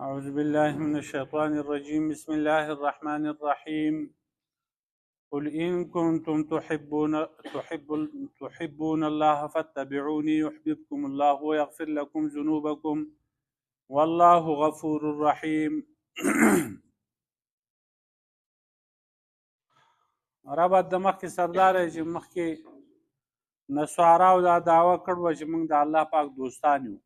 أعوذ بالله من الشيطان الرجيم. بسم الله الرحمن الرحيم. قل إن كنتم تحبون الله فاتبعوني يحببكم الله ويغفر لكم ذنوبكم والله غفور رحيم. رب د مخکې سردار چې مخکې نصاراو دا دعوه کړو چې موږ د الله پاک دوستان یو.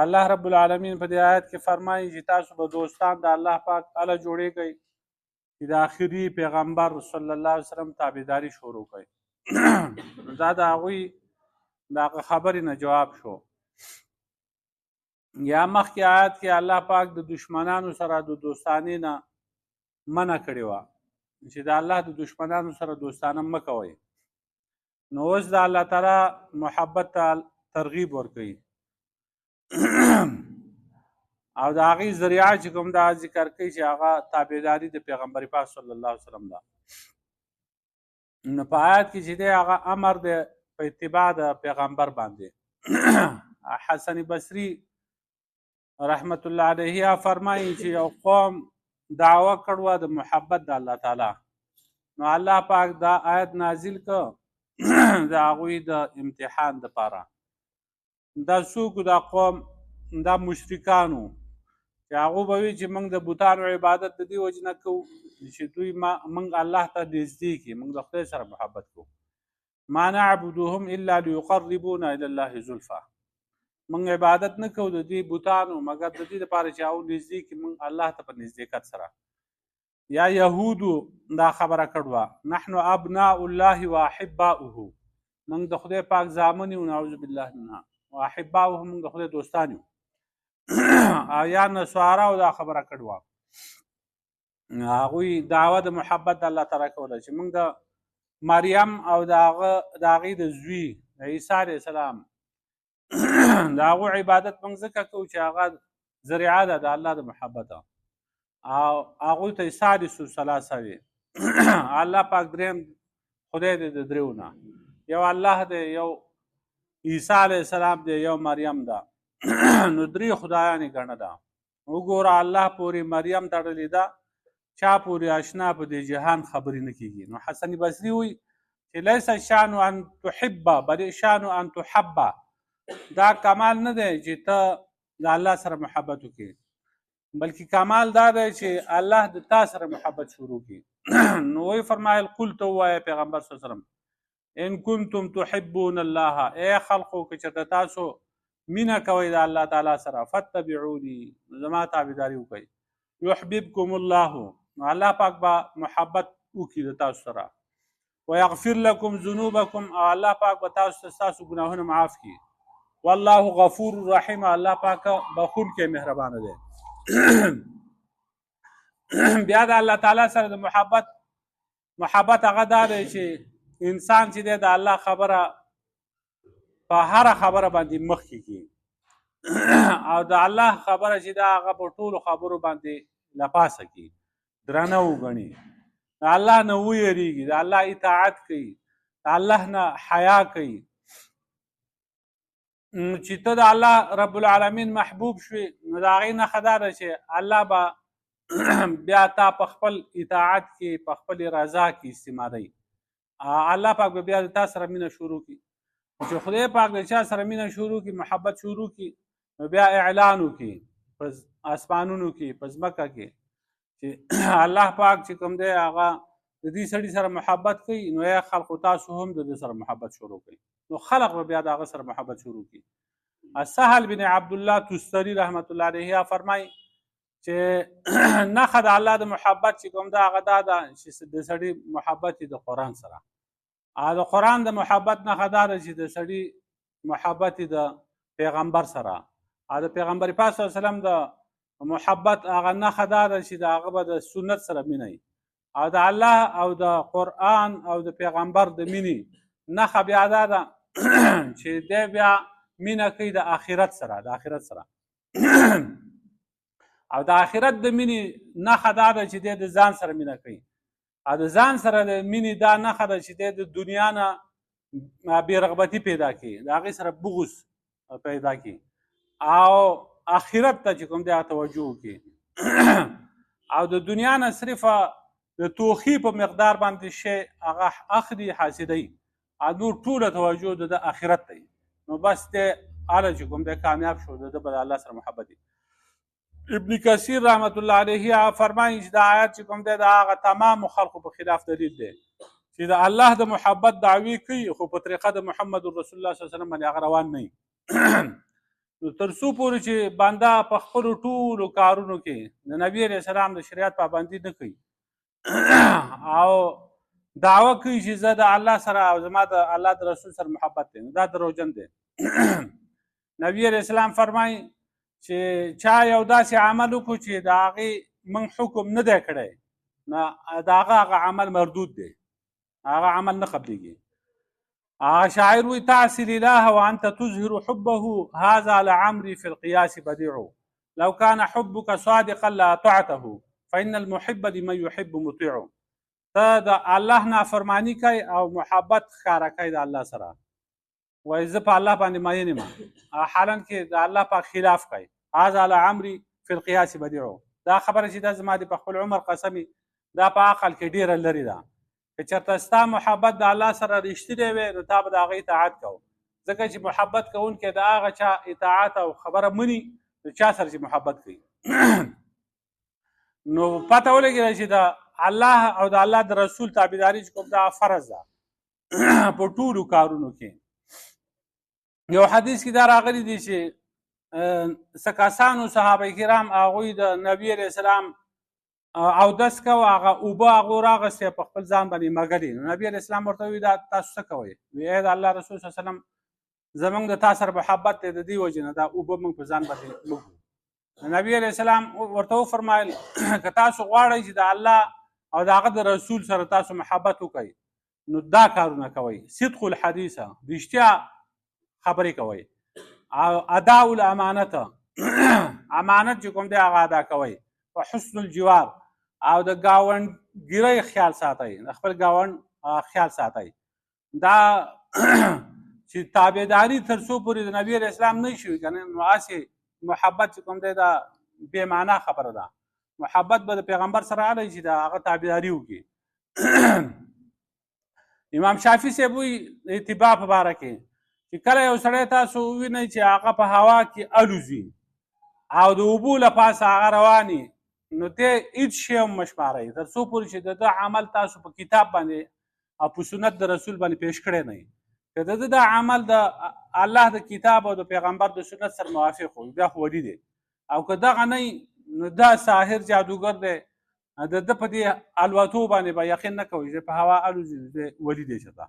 الله رب العالمین په دې آیت کې فرمایي چې تاسو به دوستان د الله پاک الله جوړې کوي چې د آخري پیغمبر صلی الله علیه وسلم تابعداري شروع کړي. دا د هغوی د هغه خبرې نه جواب شو. یا مخکې آیت کې الله پاک د دشمنانو سره د دوستانې نه منع کړې وه چې د الله د دشمنانو سره دوستانه مه کوئ. نو اوس د الله تعالی محبت ته ترغیب ورکوي او د هغې ذریعه چې کوم دا ذکر کوي چې هغه تابعداري د پیغمبر پاک صلی الله علیه وسلم ده. نو په آیت کې چې دی هغه امر دی په اتباع د پیغمبر باندې. حسن بصري رحمت الله علیه فرمایي چې یو قوم دعوه کړوه د محبت د الله تعالی، نو الله پاک دا آیت نازل که د هغوی د امتحان دپاره. دا څوک دا قوم دا مشرکانو چې هغو به وي چې موږ د بوتانو عبادت د دې وجې نه کوو چې دوی موږ الله ته نږدې کړي، موږ د خدای سره محبت کوو. ما نعبدهم الا لیقربونا الی الله زلفا، موږ عبادت نه کوو د دې بوتانو مګر د دې دپاره چې هغو نږدې کړي موږ الله ته په نږدېکت سره. یا یهودو دا خبره کړوه نحن ابناء الله واحباؤه، موږ د خدای پاک زامن یو، نعوذ بالله منها، واحباؤه موږ د خدای دوستان یو. او یا نصاراو دا خبره کړوه، هغوی دعوه د محبت د الله تعالی کوله چې موږ د مریم او د هغې د زوی د عیسی علیه السلام د هغو عبادت موږ ځکه کوو چې هغه ذریعه ده د الله د محبت، او هغوی ته ثالث الثلاثه وي. الله پاک دریم خدای دی د دریو نه، یو الله دی، یو عیسی علیه السلام دی، یو مریم ده. نو درې خدایانې ګڼه ده. وګوره الله پورې مریم تړلې ده، چا پورې اشنا په دې جهان خبرې نه کېږي. نو حسن بصري وایي چې لیس الشان ان تحب بل الشان ان تحب، دا کمال نه دی چې ته د الله سره محبت وکړې، بلکې کمال دا دی چې الله د تا سره محبت شروع کړي. نو وایي فرمایل قل ته ووایه پیغمبر صلی الله علیه وسلم ان کنتم تحبون الله، ای خلقو که چېرته تاسو مینه کوئ د الله تعالی سره فتبعوني، زما تابعداري وکړئ، یحببکم الله، نو الله پاک به محبت وکړي د تاسو سره، ویغفر لکم ذنوبکم، او الله پاک به تاسو ته ستاسو ګناهونه معاف کړي، والله غفور رحیم، الله پاک بخونکی مهربانه دی. بیا د الله تعالی سره د محبت هغه دا دی چې انسان چې دی د الله خبره په هره خبره باندې مخکې کړي او د الله خبره چې دا هغه په ټولو خبرو باندې لپاسه کړي، درنه وګڼي، د الله نه ویریږي، د الله اطاعت کوي، د الله نه حیا کوي. چې ته د الله رب العالمین محبوب شوي، نو د هغې نښه دا ده چې الله به بیا تا په خپل اطاعت کې په خپل رضا کې استعمالوي. الله پاک به بیا د تا سره مینه شروع کړي. چې خدای پاک د چا سره مینه شروع کړي، محبت شروع کړي، نو بیا اعلان وکړي په اسمانونو کې، په ځمکه کې، چې الله پاک چې کوم دی هغه د دې سړي سره محبت کوي، نو یا خلقو تاسو هم د دې سره محبت شروع کړي. نو خلق به بیا د هغه سره محبت شروع کړي. سهل بن عبدالله تستري رحمت الله علیه فرمایي چې نښه د الله د محبت چې کوم ده هغه دا ده چې د سړي محبت د قرآن سره، د قرآن د محبت نښه دا ده چې د سړي محبت د پیغمبر سره، د پیغمبر پاک صلی الله علیه وسلم د محبت هغه نښه دا ده چې د هغه به د سنت سره مینه وي، او د الله او د قرآن او د پیغمبر د مینې نښه بیا دا ده چې دی بیا مینه کوي د آخرت سره، د آخرت سره او د آخرت د مینې نښه دا ده چې دی د ځان سره مینه کوي، او د ځان سره د مینې دا نښه ده چې دی د دنیا نه بې رغبتي پیدا کړي، د هغې سره بغض پیدا کړي، او آخرت ته چې کوم دی توجه وکړي او د دنیا نه صرف د توخي په مقدار باندې شی هغه اخلي حاسدوي نور ټوله توجه د آخرت ته نو بس دی هله چې کوم دی کامیاب شو د به د الله سره محبت دی. ابن کثیر رحمت الله علیه فرمایي چې دا آیت چې کوم دی د هغه تمامو خلقو په خلاف دلیل دی چې د الله د محبت دعوی کوي خو په طریقه د محمد رسول الله صلی الله علیه وسلم باندې هغه روان نه وي. نو تر څو پورې چې بنده په خپلو ټولو کارونو کې د نبي علیه السلام د شریعت پابندي نه کوي او دعوه کوي چې زه د الله سره او زما د الله د رسول سره محبت دی نو دا دروغجن دی. نبي علیه السلام فرمایي چې چا یو داسې عمل وکړو چې د هغې موږ حکم نه دی کړی نو د هغه عمل مردود دی هغه عمل نه قبلیږي. شاعر وی تعصي الاله وانت تظهر حبه هذا لعمري في القياس بديع لو كان حبك صادقا لاطعته فان المحب لمن يحب مطيع. ته د الله نافرمانی کوي او محبت ښکاره کوي د الله سره وایي زه په الله باندې مین یم حالا کې د الله پاک خلاف کوي هذا لعمري في القياس بديع. دا خبره چې دا زما د په خپل عمر قسمي دا په عقل کې ډیره لرې ده که چېرته ستا محبت د الله سره رښتینی وی نو تا به د هغه اطاعت کوو ځکه چې محبت کوونکی د هغه چا اطاعت او خبره مني د چا سره چې محبت کوي نو پته ولګېده چې د الله او د الله د رسول تابعداري چې کوم دا فرض ده په ټولو کارونو کې. یو حدیث کې دا راغلی دی چې څه کسانو صحابه کرام هغوی د نبي علیه السلام اودس کوه هغه اوبه هغو راغستې په خپل ځان باندې مږلي نو نبي علیه السلام ورته ووایي دا تاسو څه کوئ وی ای د الله رسول صلی الله علیه وسلم زموږ د تا سره محبت دی د دې وجې نه دا اوبه موږ په ځان باندې مږو. نبي علیه السلام ورته وفرمایل که تاسو غواړئ چې د الله او د هغه د رسول سره تاسو محبت وکړئ نو دا کارونه کوئ صدق الحدیثه رښتیا خبرې کوئ او اداء الامانته امانت چې کوم دی هغه ادا کوئ په حسن الجوار او د ګاونډګیرۍ خیال ساتئ د خپل ګاونډ خیال ساتئ. دا چې تابعداري تر څو پورې د نبي علیه السلام نه شي که نه نو هسې محبت چې کوم دی دا بې معنا خبره ده محبت به د پیغمبر سره اړی چې د هغه تابعداري وکړي. امام شافعي صاحب وایي د اتباع په باره کې چې کله یو سړی تاسو ووینئ چې هغه په هوا کې الوزي او د اوبو له پاسه هغه رواني نو ته هېڅ شی هم مه شمارئ تر څو پورې چې د ده عمل تاسو په کتاب باندې او په سنت د رسول باندې پیش کړی نه وي که د ده دا عمل د الله د کتاب او د پیغمبر د سنت سره موافق وي بیا خو ولي دی او که دغه نه نو دا ساحر جادوګر دی د ده په دې الوتو باندې به یقین نه کوي چې په هوا الوزي ولي دی چې دا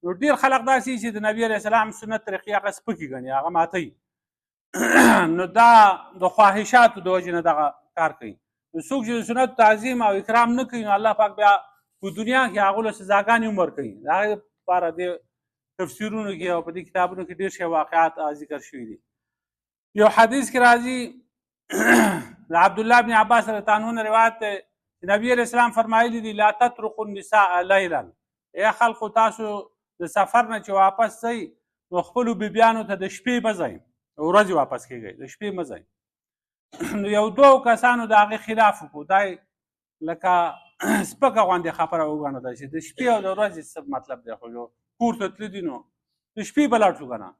نو ډېر خلک داسې چې د نبي علیه السلام سنت طریقې هغه سپکې ګڼي هغه ماتوي نو دا د خواهشاتو د وجې نه دغه کار کوي. نو څوک چې د سنت تعظیم او اکرام نه کوي نو الله پاک بیا په دنیا کې هغو له سزاګانې هم ورکوي د هغې لپاره د تفسیرونو کې او په دې کتابونو کې ډېر شی واقعات ذکر شوي دي. یو حدیث کې راځي د عبدالله بن عباس رضی الله عنه روایت دی چې نبي علیه السلام فرمایلي دي لا تطرقوا النساء لیلا ای خلقو تاسو د سفر نه چې واپس ځئ نو خپلو بیبیانو ته د شپې مه ځئ ورځې واپس کېږئ د شپې مه ځئ. نو یو دوو کسانو د هغې خلاف وکړو دا لکه سپکه غوندې خبره وګڼله چې د شپې او د ورځې څه مطلب دی خو کور ته تللي دي نو د شپې به لاړ شو که نه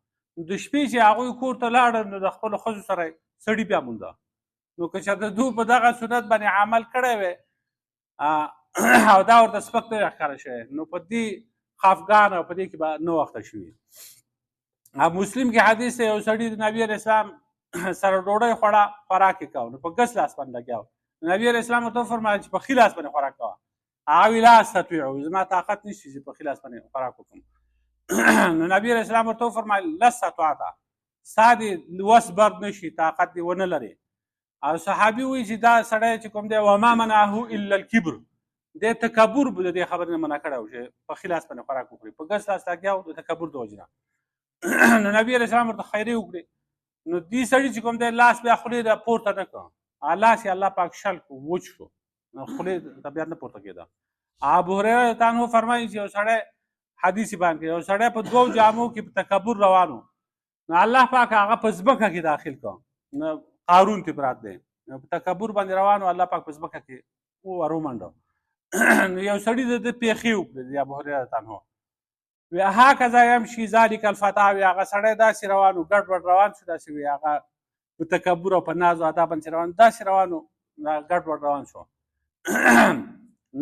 د شپې چې هغوی کور ته لاړل نو د خپلو ښځو سره سړي بیا مونده نو که چېرته دوی په دغه سنت باندې عمل کړی وی او دا ورته سپک نه ښکاره شوی نو په دې خفګان او په دې کې به نه وخته شوي. مسلم کې حدیث دی یو سړي د نبي علیه السلام سره ډوډۍ خوړه خوراک یې کوه نو په ګس لاس باندې لګیا نبي علیه السلام ورته وفرمایل چې په ښي لاس باندې خوراک کوه هغه وایي لا استطیعو زما طاقت نشته چې په ښي لاس باندې خوراک وکړم نو نبي علیه السلام ورته وفرمایل لا استطعته ستا دې وس بر نشي طاقت دې ونه لرې او صحابي وایي چې دا سړی چې کوم دی وما منعه الا الکبر د تکبر د دې خبرې نه منع کړی و چې په ښي لاس باندې خوراک وکړي په ګس لاس لګیا و د تکبر د وجې نه نو نبي علیه السلام ورته خیرې وکړې نو دې سړي چې کوم دی لاس بیا خولې ته پورته نه کړه لاس یې الله پاک شل کړو وچ شو نو خولې ته بیا نه پورته کېده. ابو هریره رضی الله عنه فرمایي چې یو سړی حدیث باندې یو سړی په دوو جامو کې په تکبر روان و نو الله پاک هغه په ځمکه کې داخل کړ. نو قارون ته برات دی نو په تکبر باندې روان و، الله پاک په ځمکه کې ورومنډو. نو یو سړي د پیښې وکړې د ابو هريره عنه وی هکذا یمشي ذلک الفتى، وی هغه سړی داسې روان و ګډ وډ روان شو، داسې وی هغه په تکبر او په ناز او ادب باندې روان داسې روان و ګډ وډ روان شو.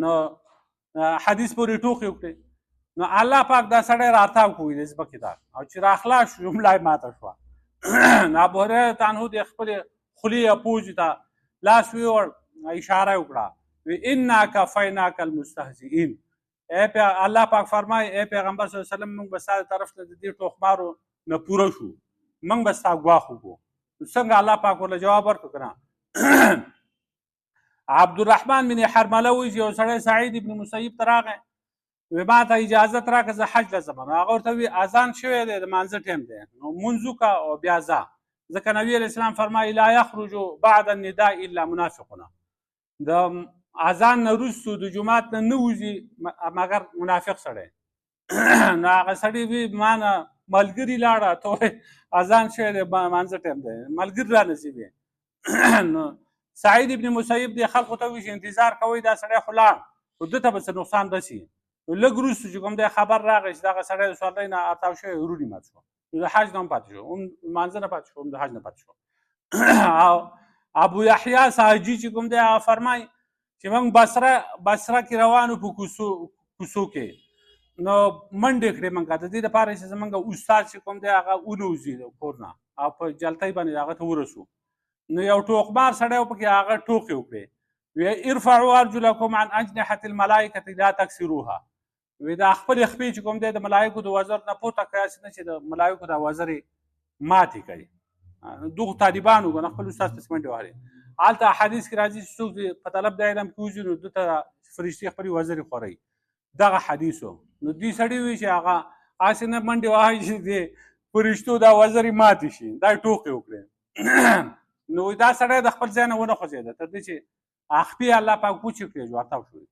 نو حدیث پورې ټوکې وکړې. نو الله پاک دا سړی راتاو کوي د ځمکې ته او چې راخلاص شو جمله یې ماته شوه. نو ابو هريره عنه د خپلې خولې یا پوجې ته لاس ویوړ، اشاره وکړه، وی انا کفیناک المستهزئین. الله پاک فرمایي ای پیغمبر صلی الله علیه وسلم موږ به ستا طرف ته د دې ټوخمارو نه پوره شو، موږ به ستا ګواښ وکړو. څنګه الله پاک ورله جواب ورکړو که نه. عبدالرحمن بن حرمله وایي چې یو سړی سعید ابن مسیب ته راغی، وی ما ته اجازت راکړه زه حج ته ځم. هغه ورته وایي اذان شوی دی، د مانځه ټیم دی، نو مونځ وکړه او بیا ځه، ځکه نبي علیه السلام فرمایي لا یخرج بعد النداء الا منافقون، د اذان نه وروستو د جومات نه نه وځي مګر منافق سړی. نو هغه سړي وي ما نه ملګري لاړه ته وایې اذان شوی دی مانځه ټیم دی، ملګري را نصیب یې. نو سعید ابن مسیب دې خلکو ته وایي چې انتظار کوئ دا سړی خو لاړ خو ده ته به څه نقصان رسي. نو لږ وروستو چې کوم دی خبر راغی چې دغه سړی د سوارلۍ نه ارتاو شوی ورونی مات شو، نو د حج نه هم پاتې شو، هم مانځه نه پاتې شو، هم د حج نه پاتې شو. او ابو یحیی ساجي چې کوم دی هغه فرمایي چې موږ بصره کې روانو په کوڅو کې، نو منډې کړې موږ د دې لپاره چې زموږ استاد چې کوم دی هغه ونوځي کور نه او په جلتۍ باندې هغه ته ورسو. نو یو ټوکمار سړی و پکې هغه ټوکې وکړې، وی ارفعوا ارجلکم عن اجنحة الملائکة لا تکسروها، وی دا خپلې خپې چې کوم دی د ملایکو د وزر نه پورته کړئ نه چې د ملایکو دا وزرې ماتې کوي. دغو طالبانو که نه خپل استاد پسې منډې وهلې. هلته حدیث کې راځي چې څوک په طلب د علم کې وځي نو ده ته فرشتې خپلې وزرې خورئ، دغه حدیث و. نو دوی سړي وایي چې هغه هسې نه منډې وهئ چې د فرشتو دا وزرې ماتې شي، دا یې ټوکې وکړې. نو دا سړی د خپل ځای نه ونه خوځېده تر دې چې خپې الله پاک پوچې کړې جوارتاو شوې.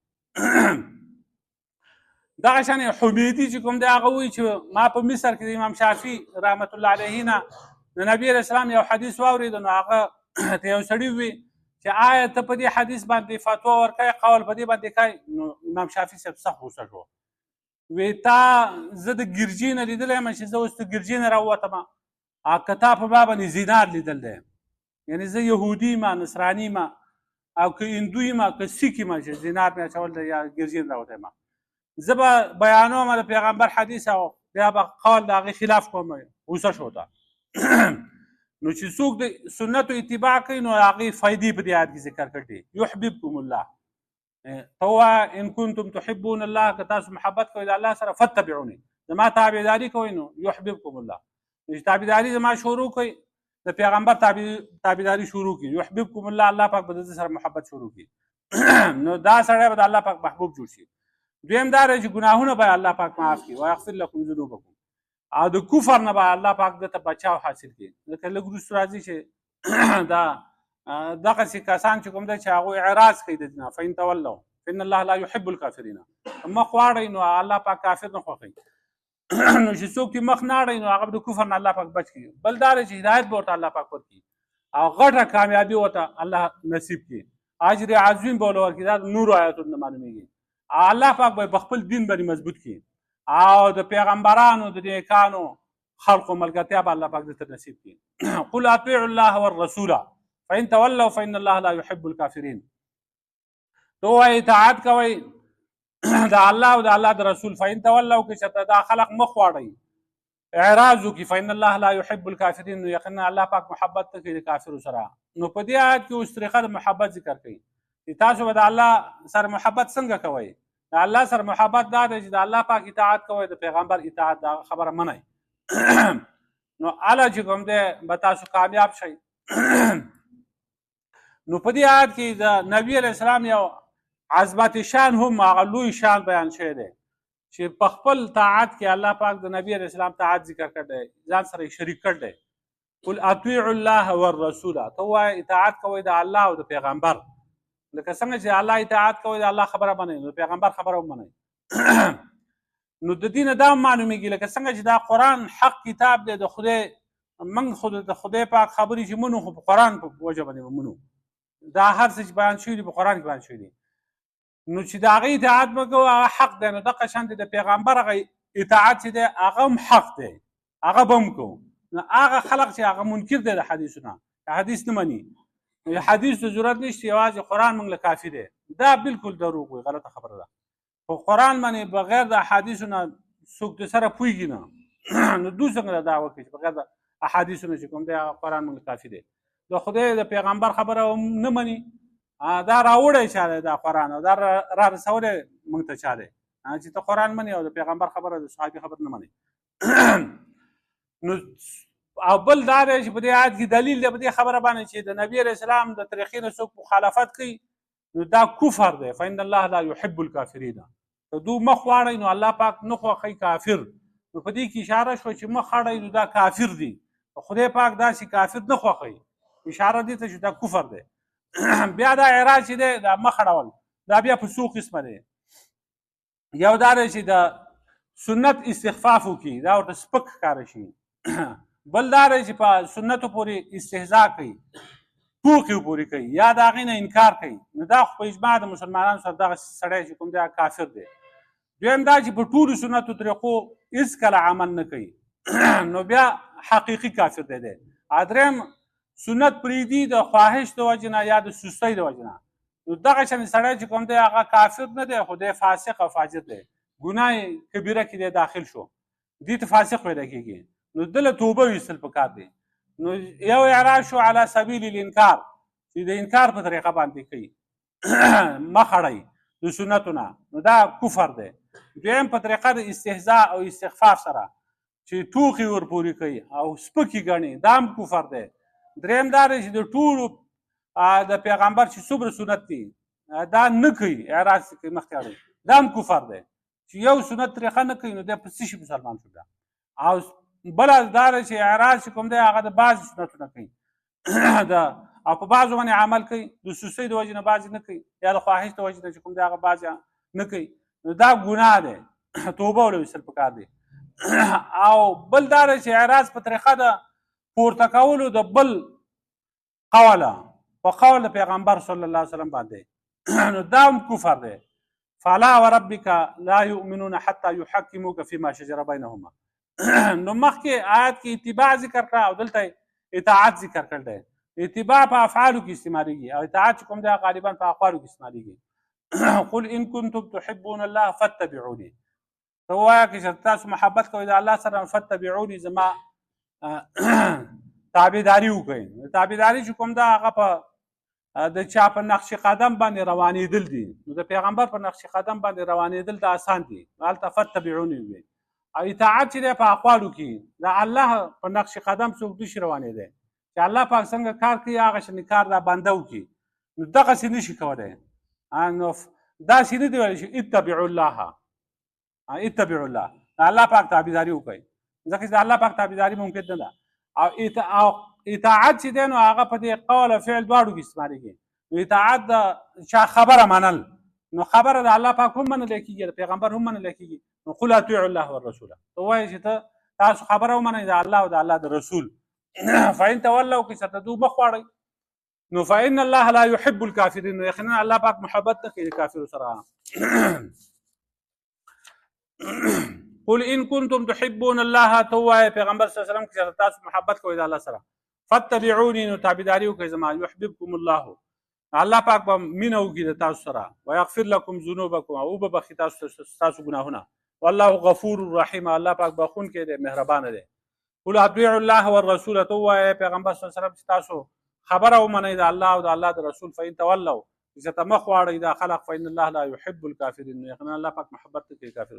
دغه شان حمیدي چې کوم دی هغه وایي چې ما په مصر کې د امام شافعي رحمت الله علیه نه د نبي علیه السلام یو حدیث واورېده، نو هغه ته یو سړي ووي چې آیا ته په دې حدیث باندې فتوا ورکوې، قول په دې باندې کوې؟ نو امام شافعي صاحب سخت غوسه شو، وی تا زه د ګرجې نه لیدلی یم چې زه اوس د ګرجې نه راووتم، که تا په ما باندې زینار لیدل دی، یعنې زه یهودي یم نصراني یم او که هندو یم که سیک یم چې زینار مې اچول دی یا ګرجې نه راوتی یم، زه به بیانوم د پیغمبر حدیث او بیا به قول د هغې خلاف کوم. غوسه شو ته. نو چې څوک د سنتو اتباع کوي نو هغې فایدې په دې آیت کې ذکر کړي. یحببکم الله، ته ووایه ان کنتم تحبون الله، که تاسو محبت کوئ د الله سره فاتبعوني، زما تابعداري کوئ نو یحببکم الله. چې تابعداري زما شروع کوئ د پیغمبر تابعداري شروع کړي، یحببکم الله، الله پاک به د سره محبت شروع کړي. نو دا سړی به د الله پاک محبوب جوړ شي. دویم دا دی چې ګناهونه به الله پاک معاف کړي، ویغفر لکم ذنوبکم، او د کفر نه به الله پاک دته بچاو حاصل کړي. ځکه لږ وروسته راځي چې دا دغسې کسان چې کوم دی چې هغوی اعراض کوي د دې نه، فإن تولوا فإن الله لا يحب الکافرین، مخ واړئ نو الله پاک کافر نه خوښوي. نو چې څوک چې مخ نه اړوي نو هغه د کفر نه الله پاک بچ کړي. بل دا دی چې هدایت به ورته الله پاک ورکړي او غټه کامیابي ورته الله نصیب کړي، اجر عظیم به ورله ورکړي. دا نورو آیاتونو نه معلومیږي. الله پاک به په خپل دین باندې مضبوط کړي او د پیغمبرانو د نیکانو خلقو ملګرتیا به الله پاک درته نصیب کړي. قل اطیعوا الله والرسول فإن تولوا فإن الله لا يحب الکافرین. تو وایي اطاعت کوئ د الله او د الله د رسول، فإن تولوا که چېرته دا خلق مخ واړوي اعراض وکړي، فإن الله لا يحب الکافرین، نو یقینا الله پاک محبت نه کوي د کافرو سره. نو په دې آیت کې اوس طریقه د محبت ذکر کوي چې تاسو به د الله سره محبت څنګه کوئ. د الله سره محبت دا دی چې د الله پاک اطاعت کوئ، د پیغمبر اطاعت دا خبره منئ. نو هله چې کوم دی به تاسو کامیاب شئ. نو په دې آیت کې د نبي علیه السلام یو عظمت شان هم هغه لوی شان بیان شوی دی چې په خپل طاعت کې الله پاک د نبي علیه السلام طاعت ذکر کړی دی، ځان سره یې شریک کړی دی. قل اطیعوا الله والرسول، ته ووایه اطاعت کوئ د الله او د پیغمبر. لکه څنګه چې الله اطاعت کوئ د الله خبره منئ نو د پیغمبر خبره هم منئ. نو د دې نه دا هم معلومیږي لکه څنګه چې دا قرآن حق کتاب دی، د خدای موږ خو د خدای پاک خبرې چې منو خو په قرآن په وجه باندې منو دا هر څه چې بیان شوي دي په قرآن کې بیان شوي دي نو چې د هغې اطاعت به کوو هغه حق دی نو دغه شان د پیغمبر هغه اطاعت چې دی هغه هم حق دی هغه به هم کوو نو هغه خلق چې هغه منکر دی د حدیثونه حدیث نه مني حدیث ته ضرورت نشته یوازې قرآن موږ له کافي دی دا بالکل دروغ وي غلطه خبره ده په قرآن باندې بغیر د احادیثو نه څوک د سره پوهېږي نه نو دوی څنګه دا دعوه کوي چې بغیر د احادیثو نه چې کوم دی هغه قرآن موږ کافي دی د خدای د پیغمبر خبره نه مني دا راوړی چا دی دا قرآن او دا را رسولی موږ ته چا دی چې ته قرآن مني او د پیغمبر خبره د صحابي خبر نه مني نو او بل دا دی چې په دې آیت کې دلیل دی په دې خبره باندې چې د نبي علیه السلام د طریقې نه څوک مخالفت کوي نو دا کفر دی فإن الله لا يحب الكافرین که دو مخ واړی نو الله پاک نه خوښوي کافر نو په دې کې اشاره شوه چې مخ اړی نو دا کافر دي خدای پاک داسې کافر نه خوښوي اشاره دې ته چې دا کفر دی بیا دا اعراض چې دی دا مخ اړول دا بیا په څو قسمه دی یو دا دی چې د سنت استخفاف وکړي دا ورته سپک ښکاره شي بل دا دی چې په سنتو پورې استهزا کوي ټوکې پورې کوي یا د هغې نه انکار کوي نو دا خو په اجماع د مسلمانانو سره دغه سړی چې کوم دی کافر دی دویم دا چې په ټولو سنتو طریقو هېڅکله عمل نه کوي نو بیا حقیقي کافر دی دریم سنت پرېږدي د خواهش د وجې نه یا د سستۍ د وجې نه نو دغه شان سړی چې کوم دی هغه کافر نه دی خو دی فاسق او فاجر دی ګناه کبیره کې دی داخل شو دې ته فاسق پیدا کېږي نو دله توبه ویستل پکار دی نو یو اعراض شو علی سبیل الانکار چې د انکار په طریقه باندې کوي مخ اړوي د سنتو نه نو دا کفر دی دویم په طریقه د استهزاء او استخفاف سره چې ټوکې ورپورې کوي او سپکې ګڼي دا هم کفر دی دریم دا دی چې د ټولو د پیغمبر چې څومره سنت دي دا نه کوي اعراض کوي مخکې اړوي دا هم کفر دی چې یو سنت طریقه نه کوي نو دی په څه شي مسلمان شو بیا او بله دا دی چې اعراض چې کوم دی هغه د بعضې سنتو نه کوي او په بعضو باندې عمل کوي د سستۍ د وجې نه بعضې نه کوي یا د خواهش د وجې نه چې کوم دی هغه بعضې نه کوي نو دا ګناه دی توبه ولې ویستل پکار دی او بل دا دی چې اعراض په طریقه د پورته کولو د بل قوله په قول د پیغمبر صلی الله علیه وسلم باندې نو دا هم کفر دی فلا وربک لا یؤمنون حتی یحکموک فیما شجر بینهما نو مخکې آیت کې اتباع ذکر کړه او دلته اطاعت ذکر کړل دی اتباع په افعالو کې استعمالیږي او اطاعت چې کوم دی غالبا په اقوالو کې استعمالیږي قل ان کنتم تحبون الله فاتبعوني ته ووایه که تاسو محبت کوئ د الله سره فاتبعوني زما تابعداري وکړئ تابعداري چې کوم ده هغه په د چا په نقش قدم باندې روانېدل دي نو د پیغمبر په نقش قدم باندې روانېدل دا آسان دي هلته فتبعوني وي او اطاعت چې دی په اقوالو کې د الله په نقش قدم څوک نشي روانېدی چې الله پاک څنګه کار کوي هغه شانې کار دا بنده وکړي نو دغسې نشي کولی نو داسې نه دی ویلی چې اتبعوا الله اتبعوا الله د الله پاک تابعداري وکړئ ځکه چې د الله پاک تابعداري ممکن نه ده او اطاعت چې دی نو هغه په دې قول او فعل دواړو کې استعمالیږي نو اطاعت د چا خبره منل نو خبره د الله پاک هم منل کېږي د پیغمبر هم منل کېږي نو قل اطیعوا الله والرسول ته ووایې چې تاسو خبره ومنئ د الله او د الله د رسول فإن تولوا که چېرته دوی مخ واړئ نو فإن الله لا يحب الكافرین نو یقینا الله پاک محبت نه کوي د کافرو سره قل ان کنتم تحبون الله ته ووایې پیغمبر صلی الله علیه وسلم که چېرته تاسو محبت کوئ د الله سره فاتبعوني نو تابعداري وکړئ زما یحببکم الله الله پاک به مینه وکړي د تاسو سره ویغفر لکم ذنوبکم او وببخښي تاسو ګناهونه والله غفور رحیم الله پاک بخښونکی دی مهربانه دی قل اطیعوا الله والرسول ته ووایې پیغمبر صلی الله علیه وسلم چې تاسو خبره ومنئ د الله او د الله د رسول فإن تولوا چې ته مخ واړئ دا خلق فإن الله لا يحب الكافرین یقینا الله پاک محبت نه کوي کافر